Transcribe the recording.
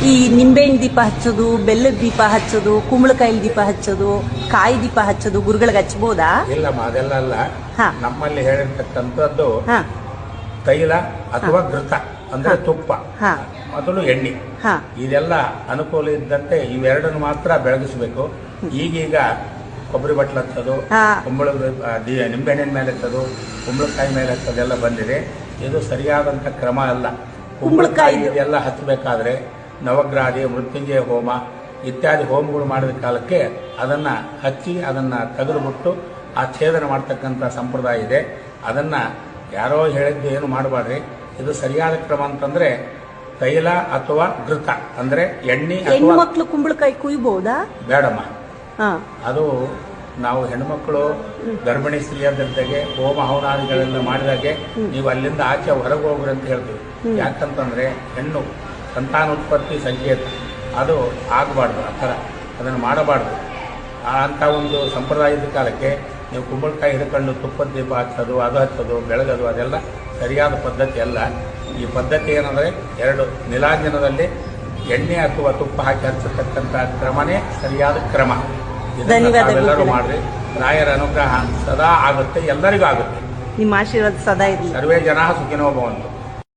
ಈ ನಿಂಬೆಹಣ್ಣು ದೀಪ ಹಚ್ಚೋದು, ಬೆಲ್ಲದ ದೀಪ ಹಚ್ಚೋದು, ಕುಂಬಳಕಾಯಿ ದೀಪ ಹಚ್ಚೋದು, ಕಾಯಿ ದೀಪ ಹಚ್ಚೋದು ಗುರುಗಳಿಗೆ ಹಚ್ಬೋದಾ? ಇಲ್ಲಮ್ಮ, ಅದೆಲ್ಲ ಅಲ್ಲ. ಹಾ. ನಮ್ಮಲ್ಲಿ ಹೇಳಿರ್ತಕ್ಕಂಥದ್ದು ಹಾ ತೈಲ ಅಥವಾ ಘೃತ ಅಂದ್ರೆ ತುಪ್ಪ, ಹಾ ಮೊದಲು ಎಣ್ಣೆ. ಹಾ ಇದೆಲ್ಲ ಅನುಕೂಲ ಇದ್ದಂತೆ ಇವೆರಡನ್ನು ಮಾತ್ರ ಬೆಳಗಿಸಬೇಕು. ಈಗೀಗ ಕೊಬ್ಬರಿ ಬಟ್ಲು ಹಚ್ಚೋದು, ಹಾ. ನಿಂಬೆಹಣ್ಣಿನ ಮೇಲೆ ಹಚ್ಚೋದು, ಕುಂಬಳಕಾಯಿ ಮೇಲೆ ಹಚ್ಚೋದೆಲ್ಲ ಬಂದಿದೆ. ಇದು ಸರಿಯಾದಂಥ ಕ್ರಮ ಅಲ್ಲ. ಕುಂಬಳಕಾಯಿ ಇದೆಲ್ಲ ಹಚ್ಚಬೇಕಾದ್ರೆ ನವಗ್ರಹಾದಿ, ಮೃತ್ಯುಂಜಯ ಹೋಮ ಇತ್ಯಾದಿ ಹೋಮಗಳು ಮಾಡಿದ ಕಾಲಕ್ಕೆ ಅದನ್ನ ಹಚ್ಚಿ ಅದನ್ನ ತೆಗೆದುಬಿಟ್ಟು ಆ ಛೇದನ ಮಾಡ್ತಕ್ಕಂಥ ಸಂಪ್ರದಾಯ ಇದೆ. ಅದನ್ನ ಯಾರೋ ಹೇಳಿದ್ದು ಏನು ಮಾಡಬಾರ್ರಿ. ಇದು ಸರಿಯಾದ ಕ್ರಮ ಅಂತಂದ್ರೆ ತೈಲ ಅಥವಾ ಘೃತ ಅಂದ್ರೆ ಎಣ್ಣೆ. ಹೆಣ್ಮಕ್ಳು ಕುಂಬಳಕಾಯಿ ಕುಯ್ಬಹುದಾ? ಬೇಡಮ್ಮ, ಹಾ ಅದು ನಾವು ಹೆಣ್ಮಕ್ಳು ಗರ್ಭಿಣಿ ಸ್ತ್ರೀಯರ ಜೊತೆಗೆ ಹೋಮ ಹವನಾದಿಗಳೆಲ್ಲ ಮಾಡಿದಾಗೆ ನೀವು ಅಲ್ಲಿಂದ ಆಚೆ ಹೊರಗೆ ಹೋಗ್ರಿ ಅಂತ ಹೇಳ್ತೀವಿ. ಯಾಕಂತಂದ್ರೆ ಹೆಣ್ಣು ಸಂತಾನೋತ್ಪತ್ತಿ ಸಂಕೇತ, ಅದು ಆಗಬಾರ್ದು. ಆ ಥರ ಅದನ್ನು ಮಾಡಬಾರ್ದು. ಅಂಥ ಒಂದು ಸಂಪ್ರದಾಯದ ಕಾಲಕ್ಕೆ ನೀವು ಕುಂಬಳಕಾಯಿ ಹಿಡ್ಕೊಂಡು ತುಪ್ಪದ ದೀಪ ಹಚ್ಚೋದು, ಅದು ಹಚ್ಚೋದು, ಬೆಳಗೋದು ಅದೆಲ್ಲ ಸರಿಯಾದ ಪದ್ಧತಿ ಅಲ್ಲ. ಈ ಪದ್ಧತಿ ಏನಂದರೆ ಎರಡು ನೀಲಾಂಜನದಲ್ಲಿ ಎಣ್ಣೆ ಅಥವಾ ತುಪ್ಪ ಹಾಕಿ ಹಚ್ಚತಕ್ಕಂಥ ಕ್ರಮನೇ ಸರಿಯಾದ ಕ್ರಮ. ಎಲ್ಲರೂ ಮಾಡ್ರಿ. ರಾಯರ ಅನುಗ್ರಹ ಸದಾ ಆಗುತ್ತೆ, ಎಲ್ಲರಿಗೂ ಆಗುತ್ತೆ. ನಿಮ್ಮ ಆಶೀರ್ವಾದ ಸದಾ ಇರಲಿ. ಸರ್ವೇ ಜನ ಸುಖಿನೋ ಭವಂತು.